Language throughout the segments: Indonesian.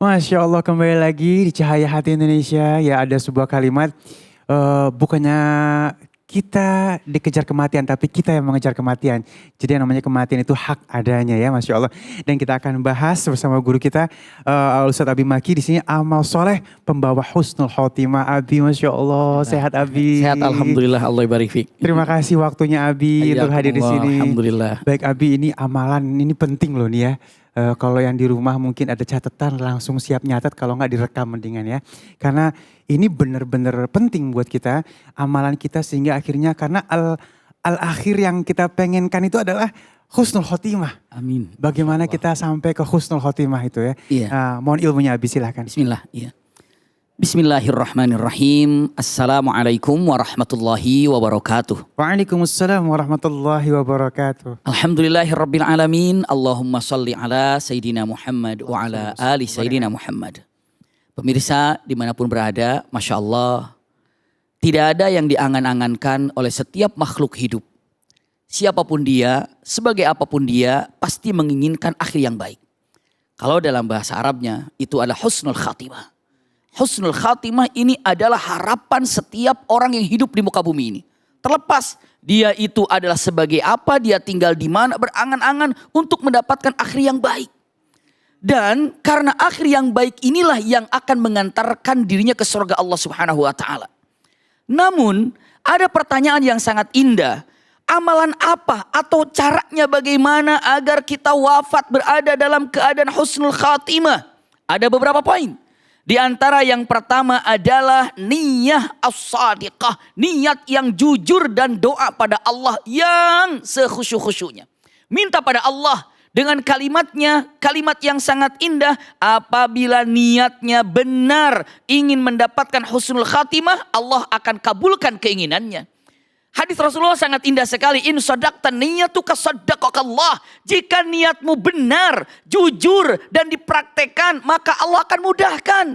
Masya Allah, kembali lagi di Cahaya Hati Indonesia. Ya, ada sebuah kalimat, bukannya kita dikejar kematian, tapi kita yang mengejar kematian. Jadi yang namanya kematian itu hak adanya ya, Masya Allah. Dan kita akan bahas bersama guru kita, Ustadz Abi Maki. Di sini amal soleh pembawa husnul khotimah. Abi, Masya Allah, sehat Abi. Sehat, alhamdulillah, Allah barik fiik. Terima kasih waktunya Abi untuk hadir di sini. Alhamdulillah. Baik Abi, ini amalan, ini penting loh nih ya. Kalau yang di rumah mungkin ada catatan, langsung siap nyatet, kalau nggak direkam mendingan ya. Karena ini benar-benar penting buat kita, amalan kita, sehingga akhirnya karena al-akhir yang kita pengenkan itu adalah husnul khotimah. Amin. Bagaimana kita sampai ke husnul khotimah itu ya. Iya. Mohon ilmunya Abi, silahkan. Bismillah. Iya. Bismillahirrahmanirrahim. Assalamualaikum warahmatullahi wabarakatuh. Waalaikumsalam warahmatullahi wabarakatuh. Alhamdulillahirabbil alamin. Allahumma shalli ala Sayyidina Muhammad wa ala ali Sayyidina Muhammad. Pemirsa dimanapun berada, Masya Allah, tidak ada yang diangan-angankan oleh setiap makhluk hidup. Siapapun dia, sebagai apapun dia, pasti menginginkan akhir yang baik. Kalau dalam bahasa Arabnya, itu adalah husnul khatimah. Husnul khatimah ini adalah harapan setiap orang yang hidup di muka bumi ini. Terlepas dia itu adalah sebagai apa, dia tinggal di mana, berangan-angan untuk mendapatkan akhir yang baik. Dan karena akhir yang baik inilah yang akan mengantarkan dirinya ke surga Allah Subhanahu wa taala. Namun ada pertanyaan yang sangat indah. Amalan apa atau caranya bagaimana agar kita wafat berada dalam keadaan husnul khatimah? Ada beberapa poin. Di antara yang pertama adalah niyah as-sadiqah. Niat yang jujur dan doa pada Allah yang sekhusyuk-khusyuknya. Minta pada Allah dengan kalimatnya, kalimat yang sangat indah. Apabila niatnya benar ingin mendapatkan husnul khatimah, Allah akan kabulkan keinginannya. Hadis Rasulullah sangat indah sekali. In sadaqta niyatuka saddaqakallah. Jika niatmu benar, jujur dan dipraktekkan, maka Allah akan mudahkan.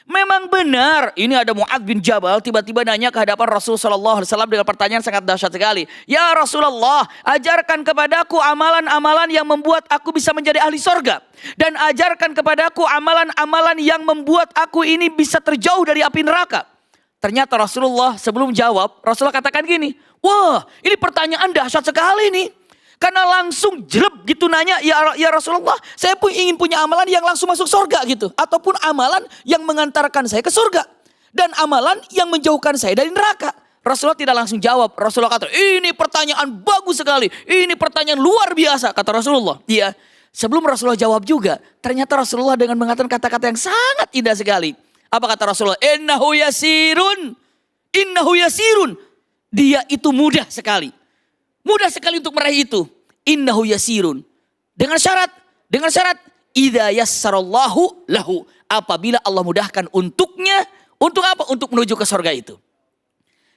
Memang benar. Ini ada Mu'adz bin Jabal tiba-tiba nanya ke hadapan Rasulullah SAW dengan pertanyaan sangat dahsyat sekali. Ya Rasulullah, ajarkan kepadaku amalan-amalan yang membuat aku bisa menjadi ahli sorga. Dan ajarkan kepadaku amalan-amalan yang membuat aku ini bisa terjauh dari api neraka. Ternyata Rasulullah sebelum jawab, Rasulullah katakan gini, wah ini pertanyaan dahsyat sekali nih. Karena langsung jelek gitu nanya, ya Rasulullah, saya pun ingin punya amalan yang langsung masuk surga gitu. Ataupun amalan yang mengantarkan saya ke surga. Dan amalan yang menjauhkan saya dari neraka. Rasulullah tidak langsung jawab. Rasulullah kata, ini pertanyaan bagus sekali. Ini pertanyaan luar biasa, kata Rasulullah. Iya. Sebelum Rasulullah jawab juga, ternyata Rasulullah dengan mengatakan kata-kata yang sangat indah sekali. Apa kata Rasulullah? Innahu yasirun. Innahu yasirun. Dia itu mudah sekali. Mudah sekali untuk meraih itu. Innahu yasirun. Dengan syarat. Idza yassarallahu lahu. Apabila Allah mudahkan untuknya. Untuk apa? Untuk menuju ke surga itu.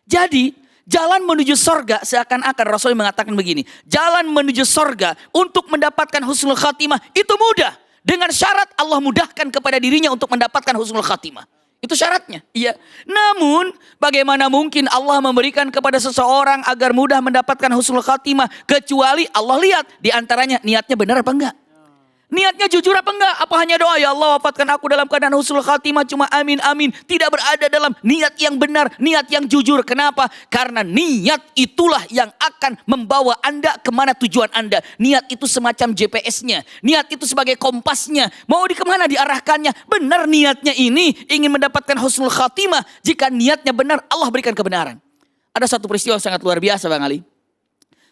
Jadi jalan menuju surga seakan-akan Rasul mengatakan begini. Jalan menuju surga untuk mendapatkan husnul khatimah itu mudah. Dengan syarat Allah mudahkan kepada dirinya untuk mendapatkan husnul khatimah. Itu syaratnya. Iya. Namun bagaimana mungkin Allah memberikan kepada seseorang agar mudah mendapatkan husnul khatimah. Kecuali Allah lihat di antaranya niatnya benar apa enggak. Niatnya jujur apa enggak? Apa hanya doa, ya Allah wafatkan aku dalam keadaan husnul khatimah, cuma amin amin. Tidak berada dalam niat yang benar, niat yang jujur. Kenapa? Karena niat itulah yang akan membawa Anda kemana tujuan Anda. Niat itu semacam GPS-nya. Niat itu sebagai kompasnya. Mau di kemana diarahkannya. Benar niatnya ini ingin mendapatkan husnul khatimah. Jika niatnya benar, Allah berikan kebenaran. Ada satu peristiwa sangat luar biasa Bang Ali.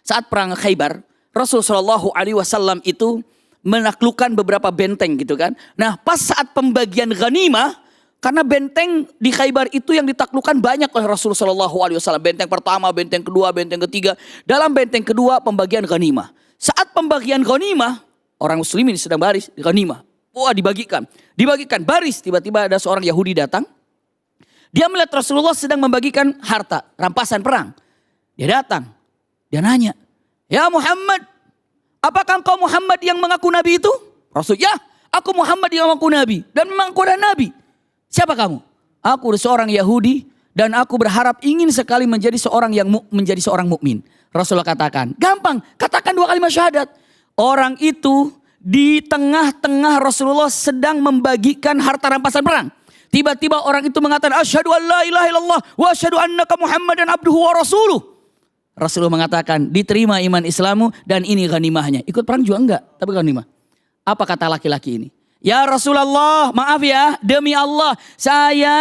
Saat perang Khaybar, Rasulullah SAW itu menaklukkan beberapa benteng gitu kan. Nah pas saat pembagian ghanimah, karena benteng di Khaybar itu yang ditaklukkan banyak oleh Rasulullah SAW. Benteng pertama, benteng kedua, benteng ketiga. Dalam benteng kedua pembagian ghanimah. Saat pembagian ghanimah, orang muslimin sedang baris di ghanimah. Wah dibagikan baris. Tiba-tiba ada seorang Yahudi datang. Dia melihat Rasulullah sedang membagikan harta, rampasan perang. Dia datang, dia nanya, ya Muhammad, apakah engkau Muhammad yang mengaku Nabi itu? Rasul, ya aku Muhammad yang mengaku Nabi. Dan memang kau adalah Nabi. Siapa kamu? Aku seorang Yahudi dan aku berharap ingin sekali menjadi seorang mukmin. Rasulullah katakan, gampang, katakan 2 kalimat syahadat. Orang itu Di tengah-tengah Rasulullah sedang membagikan harta rampasan perang. Tiba-tiba orang itu mengatakan, asyhadu an la ilaha illallah wa asyhadu annaka Muhammadan abduhu wa rasuluh. Rasulullah mengatakan, diterima iman Islammu dan ini ghanimahnya. Ikut perang juga enggak, tapi ghanimah. Apa kata laki-laki ini? Ya Rasulullah, maaf ya, demi Allah, saya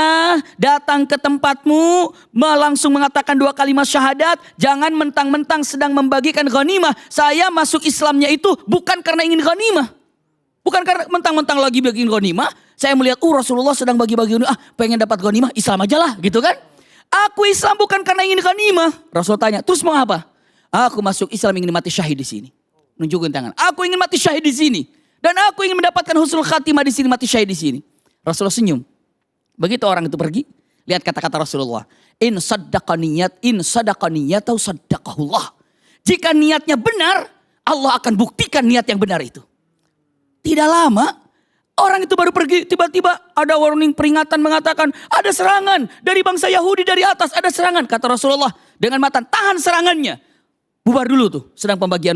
datang ke tempatmu langsung mengatakan 2 kalimat syahadat. Jangan mentang-mentang sedang membagikan ghanimah. Saya masuk Islamnya itu bukan karena ingin ghanimah. Bukan karena mentang-mentang lagi bagiin ghanimah. Saya melihat, Rasulullah sedang bagi-bagi ghanimah. Pengen dapat ghanimah, Islam aja lah, gitu kan. Aku Islam bukan karena ingin ghanimah. Rasul tanya, terus mau apa? Aku masuk Islam ingin mati syahid di sini. Nunjukin tangan. Aku ingin mati syahid di sini. Dan aku ingin mendapatkan husnul khatimah di sini, mati syahid di sini. Rasulullah senyum. Begitu orang itu pergi, lihat kata-kata Rasulullah. In saddaqa niyatau saddaqahullah. Jika niatnya benar, Allah akan buktikan niat yang benar itu. Tidak lama, orang itu baru pergi, tiba-tiba ada warning peringatan mengatakan, ada serangan dari bangsa Yahudi dari atas, ada serangan. Kata Rasulullah dengan mata, tahan serangannya. Bubar dulu tuh, saat pembagian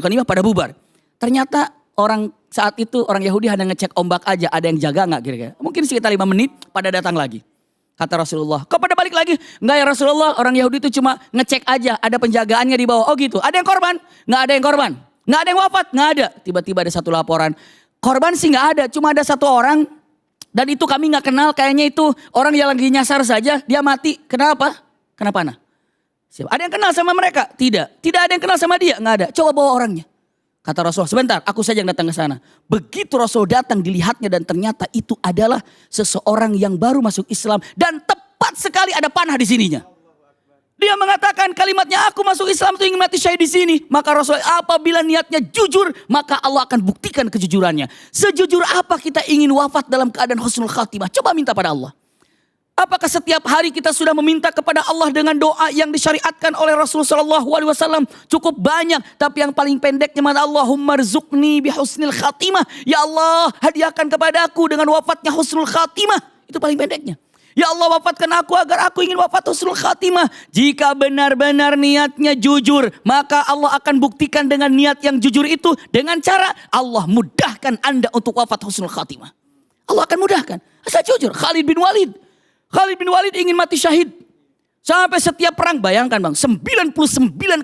ghanimah pada bubar. Ternyata saat itu orang Yahudi hanya ngecek ombak aja, ada yang jaga nggak kira-kira. Mungkin sekitar 5 menit pada datang lagi. Kata Rasulullah, kok pada balik lagi? Enggak ya Rasulullah, orang Yahudi itu cuma ngecek aja, ada penjagaannya di bawah. Oh gitu, ada yang korban? Nggak ada yang korban. Nggak ada yang wafat? Nggak ada. Tiba-tiba ada satu laporan, korban sih nggak ada, cuma ada 1 orang. Dan itu kami nggak kenal, kayaknya itu orang yang lagi nyasar saja, dia mati. Kenapa? Kenapa nah? Ada yang kenal sama mereka? Tidak. Tidak ada yang kenal sama dia? Nggak ada. Coba bawa orangnya. Kata Rasul, sebentar aku saja yang datang ke sana. Begitu Rasul datang dilihatnya dan ternyata itu adalah seseorang yang baru masuk Islam. Dan tepat sekali ada panah di sininya. Dia mengatakan kalimatnya aku masuk Islam itu ingin mati syahid di sini. Maka Rasul apabila niatnya jujur maka Allah akan buktikan kejujurannya. Sejujur apa kita ingin wafat dalam keadaan husnul khatimah? Coba minta pada Allah. Apakah setiap hari kita sudah meminta kepada Allah dengan doa yang disyariatkan oleh Rasulullah SAW? Cukup banyak, tapi yang paling pendeknya mana? Allahumma rzuqni bihusnil khatimah. Ya Allah, hadiahkan kepadaku dengan wafatnya husnul khatimah. Itu paling pendeknya. Ya Allah, wafatkan aku agar aku ingin wafat husnul khatimah. Jika benar-benar niatnya jujur, maka Allah akan buktikan dengan niat yang jujur itu dengan cara Allah mudahkan Anda untuk wafat husnul khatimah. Allah akan mudahkan. Asal jujur. Khalid bin Walid ingin mati syahid. Sampai setiap perang, bayangkan bang, 99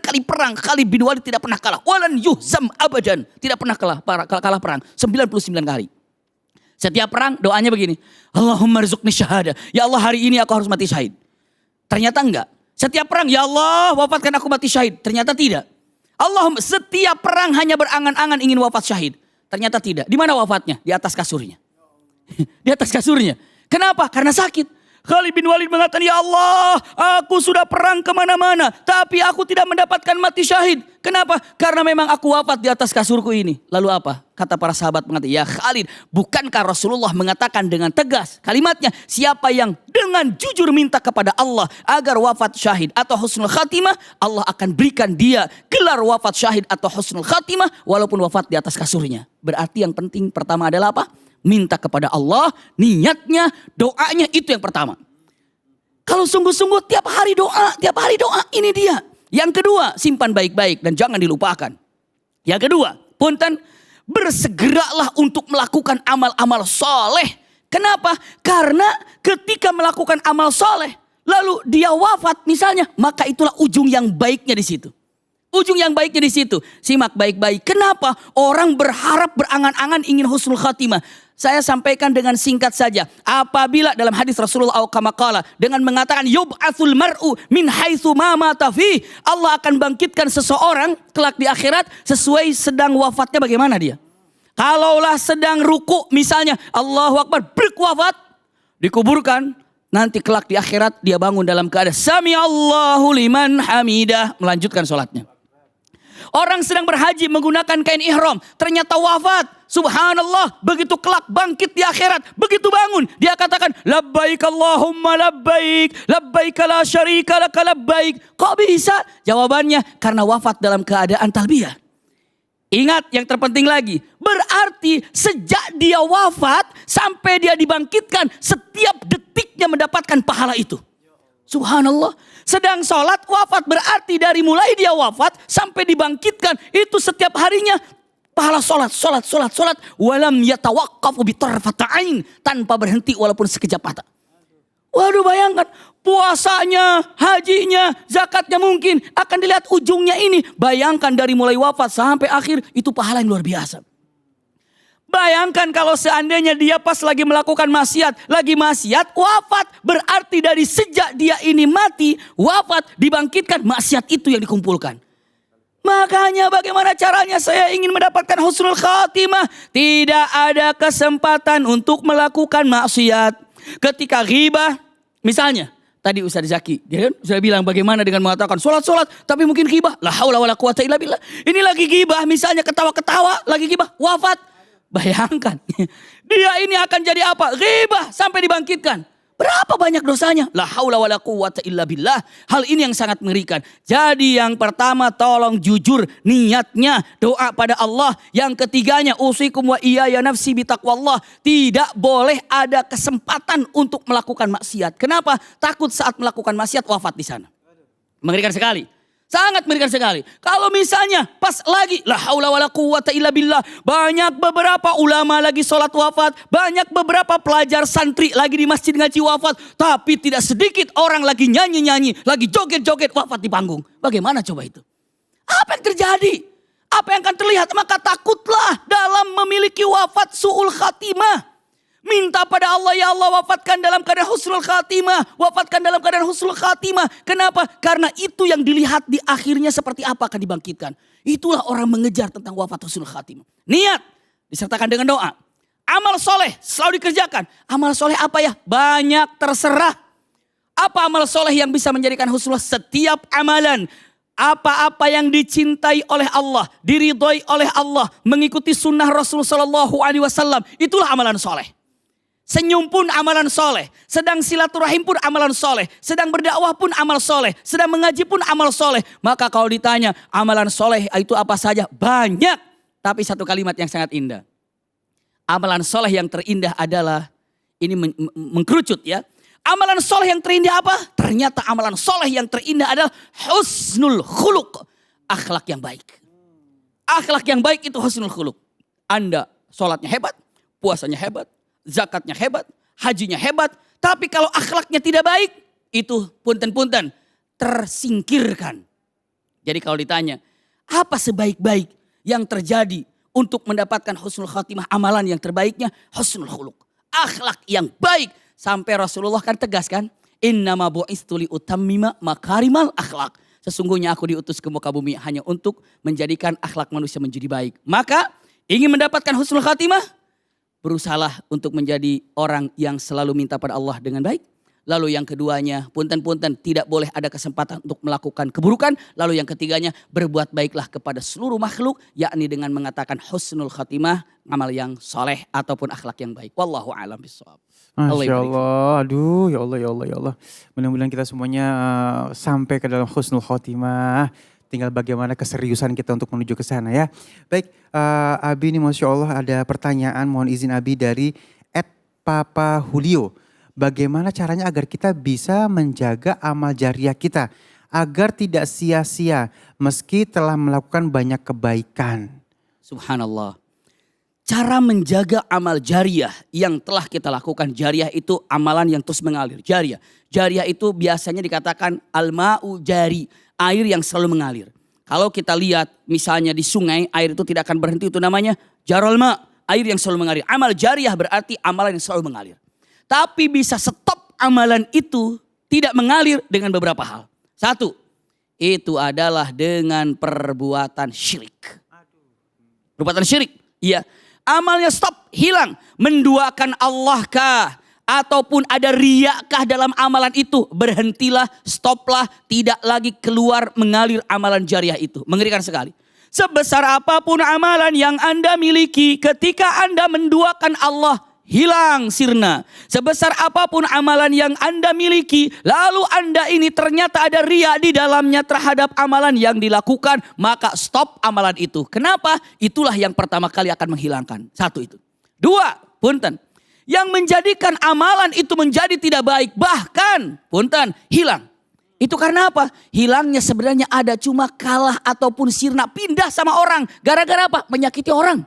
kali perang Khalid bin Walid tidak pernah kalah. Walan yuhzam abadan, tidak pernah kalah perang. 99 kali. Setiap perang doanya begini, Allahumma rzuqni syahada. Ya Allah, hari ini aku harus mati syahid. Ternyata enggak. Setiap perang, ya Allah wafatkan aku mati syahid. Ternyata tidak. Allahumma, setiap perang hanya berangan-angan ingin wafat syahid. Ternyata tidak. Di mana wafatnya? Di atas kasurnya. Di atas kasurnya. Kenapa? Karena sakit. Khalid bin Walid mengatakan, ya Allah, aku sudah perang kemana-mana, tapi aku tidak mendapatkan mati syahid. Kenapa? Karena memang aku wafat di atas kasurku ini. Lalu apa? Kata para sahabat mengatakan, ya Khalid, bukankah Rasulullah mengatakan dengan tegas kalimatnya, siapa yang dengan jujur minta kepada Allah agar wafat syahid atau husnul khatimah, Allah akan berikan dia gelar wafat syahid atau husnul khatimah walaupun wafat di atas kasurnya. Berarti yang penting pertama adalah apa? Minta kepada Allah, niatnya, doanya itu yang pertama. Kalau sungguh-sungguh tiap hari doa, ini dia. Yang kedua, simpan baik-baik dan jangan dilupakan. Yang kedua, punten, bersegeralah untuk melakukan amal-amal soleh. Kenapa? Karena ketika melakukan amal soleh, lalu dia wafat misalnya, maka itulah ujung yang baiknya di situ. Ujung yang baiknya di situ. Simak baik-baik. Kenapa? Orang berharap berangan-angan ingin husnul khatimah. Saya sampaikan dengan singkat saja. Apabila dalam hadis Rasulullah SAW dengan mengatakan yub'atsul mar'u min haitsu ma mata fi, Allah akan bangkitkan seseorang kelak di akhirat sesuai sedang wafatnya bagaimana dia. Kalaulah sedang ruku misalnya, Allahu Akbar, brek wafat, dikuburkan. Nanti kelak di akhirat dia bangun dalam keadaan Sami Allahu liman hamidah, melanjutkan sholatnya. Orang sedang berhaji menggunakan kain ihram, ternyata wafat. Subhanallah, begitu kelak bangkit di akhirat, begitu bangun dia katakan labbaik Allahumma labbaik, labbaik la syarika laka labbaik. Kok bisa? Jawabannya karena wafat dalam keadaan talbiyah. Ingat yang terpenting lagi, berarti sejak dia wafat sampai dia dibangkitkan, setiap detiknya mendapatkan pahala itu. Subhanallah. Sedang sholat wafat berarti dari mulai dia wafat sampai dibangkitkan. Itu setiap harinya pahala sholat. Walam yatawaqqafu bitarfata ain. Tanpa berhenti walaupun sekejap mata. Waduh, bayangkan puasanya, hajinya, zakatnya mungkin akan dilihat ujungnya ini. Bayangkan dari mulai wafat sampai akhir itu pahala yang luar biasa. Bayangkan kalau seandainya dia pas lagi melakukan maksiat, wafat. Berarti dari sejak dia ini mati, wafat, dibangkitkan, maksiat itu yang dikumpulkan. Makanya bagaimana caranya saya ingin mendapatkan husnul khatimah? Tidak ada kesempatan untuk melakukan maksiat. Ketika ghibah, misalnya tadi Ustaz Zaki, dia kan sudah bilang bagaimana dengan mengatakan sholat, tapi mungkin ghibah. La haula wala quwata illa billah. Ini lagi ghibah, misalnya ketawa-ketawa, lagi ghibah, wafat. Bayangkan, dia ini akan jadi apa? Ghibah sampai dibangkitkan. Berapa banyak dosanya? La haula wala quwata illa billah. Hal ini yang sangat mengerikan. Jadi yang pertama tolong jujur niatnya, doa pada Allah. Yang ketiganya usikum wa iyaya nafsi bitaqwallah. Tidak boleh ada kesempatan untuk melakukan maksiat. Kenapa? Takut saat melakukan maksiat wafat di sana. Mengerikan sekali. Sangat mengerikan sekali. Kalau misalnya pas lagi la haula wala quwata illa billah, banyak beberapa ulama lagi sholat wafat, banyak beberapa pelajar santri lagi di masjid ngaji wafat, tapi tidak sedikit orang lagi nyanyi-nyanyi, lagi joget-joget wafat di panggung. Bagaimana coba itu? Apa yang terjadi? Apa yang akan terlihat? Maka takutlah dalam memiliki wafat su'ul khatimah. Minta pada Allah, ya Allah wafatkan dalam keadaan husnul khatimah. Wafatkan dalam keadaan husnul khatimah. Kenapa? Karena itu yang dilihat di akhirnya seperti apa akan dibangkitkan. Itulah orang mengejar tentang wafat husnul khatimah. Niat disertakan dengan doa. Amal soleh selalu dikerjakan. Amal soleh apa ya? Banyak terserah. Apa amal soleh yang bisa menjadikan husnul? Setiap amalan. Apa-apa yang dicintai oleh Allah, diridhoi oleh Allah, mengikuti sunnah Rasul Sallallahu Alaihi Wasallam. Itulah amalan soleh. Senyum pun amalan soleh. Sedang silaturahim pun amalan soleh. Sedang berdakwah pun amal soleh. Sedang mengaji pun amal soleh. Maka kalau ditanya amalan soleh itu apa saja? Banyak. Tapi satu kalimat yang sangat indah. Amalan soleh yang terindah adalah, ini mengkerucut ya. Amalan soleh yang terindah apa? Ternyata amalan soleh yang terindah adalah husnul khuluq. Akhlak yang baik. Akhlak yang baik itu husnul khuluq. Anda sholatnya hebat, puasanya hebat, zakatnya hebat, hajinya hebat. Tapi kalau akhlaknya tidak baik, itu punten-punten tersingkirkan. Jadi kalau ditanya, apa sebaik-baik yang terjadi untuk mendapatkan husnul khatimah? Amalan yang terbaiknya husnul khuluq. Akhlak yang baik. Sampai Rasulullah kan tegas kan. Innama bu'istu li utammima makarimal akhlak. Sesungguhnya aku diutus ke muka bumi hanya untuk menjadikan akhlak manusia menjadi baik. Maka ingin mendapatkan husnul khatimah, berusahalah untuk menjadi orang yang selalu minta pada Allah dengan baik. Lalu yang keduanya, punten-punten tidak boleh ada kesempatan untuk melakukan keburukan. Lalu yang ketiganya, berbuat baiklah kepada seluruh makhluk. Yakni dengan mengatakan husnul khatimah, amal yang soleh ataupun akhlak yang baik. Wallahu a'lam bishawab. Masya Allah, aduh ya Allah, ya Allah, ya Allah. Mudah-mudahan kita semuanya sampai ke dalam husnul khatimah. Tinggal bagaimana keseriusan kita untuk menuju ke sana ya. Baik, Abi ini Masya Allah ada pertanyaan, mohon izin Abi dari @Papa Julio. Bagaimana caranya agar kita bisa menjaga amal jariah kita agar tidak sia-sia meski telah melakukan banyak kebaikan? Subhanallah. Cara menjaga amal jariah yang telah kita lakukan. Jariah itu amalan yang terus mengalir. Jariah. Jariah itu biasanya dikatakan al-ma'u jari. Air yang selalu mengalir. Kalau kita lihat misalnya di sungai, air itu tidak akan berhenti. Itu namanya jarul ma'. Air yang selalu mengalir. Amal jariah berarti amalan yang selalu mengalir. Tapi bisa stop amalan itu tidak mengalir dengan beberapa hal. Satu, itu adalah dengan perbuatan syirik. Perbuatan syirik, iya. Amalnya stop, hilang. Menduakan Allah kah? Ataupun ada riak kah dalam amalan itu? Berhentilah, stoplah, tidak lagi keluar mengalir amalan jariah itu. Mengerikan sekali. Sebesar apapun amalan yang Anda miliki, ketika Anda menduakan Allah, hilang sirna. Sebesar apapun amalan yang Anda miliki, lalu Anda ini ternyata ada riya di dalamnya terhadap amalan yang dilakukan, maka stop amalan itu. Kenapa? Itulah yang pertama kali akan menghilangkan. Satu itu. Dua, punten. yang menjadikan amalan itu menjadi tidak baik. Bahkan, punten, hilang. Itu karena apa? Hilangnya sebenarnya ada cuma kalah ataupun sirna pindah sama orang. Gara-gara apa? Menyakiti orang.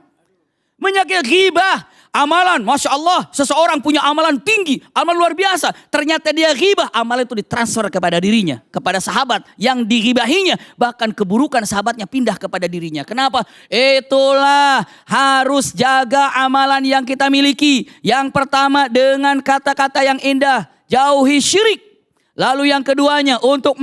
Menyakiti ghibah. Amalan, Masya Allah, seseorang punya amalan tinggi, amalan luar biasa. Ternyata dia ghibah, amalan itu ditransfer kepada dirinya, kepada sahabat yang dighibahinya. Bahkan keburukan sahabatnya pindah kepada dirinya. Kenapa? Itulah harus jaga amalan yang kita miliki. Yang pertama dengan kata-kata yang indah, jauhi syirik. Lalu yang keduanya untuk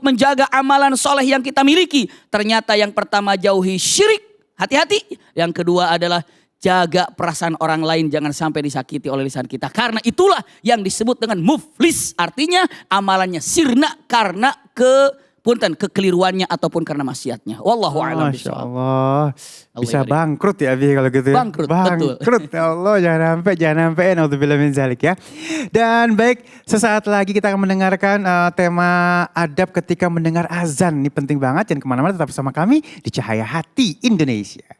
menjaga amalan soleh yang kita miliki. Ternyata yang pertama jauhi syirik, hati-hati. Yang kedua adalah jaga perasaan orang lain, jangan sampai disakiti oleh lisan kita. Karena itulah yang disebut dengan muflis. Artinya amalannya sirna karena kekeliruannya ataupun karena maksiatnya. Wallahu a'lam Masya bishawab. Allah. Bisa Allah bangkrut ya Abi kalau gitu ya. Bangkrut, betul. Bangkrut. Ya Allah, jangan sampai naudzubillah min zalik ya. Dan baik, sesaat lagi kita akan mendengarkan tema adab ketika mendengar azan. Ini penting banget, jangan kemana-mana, tetap bersama kami di Cahaya Hati Indonesia.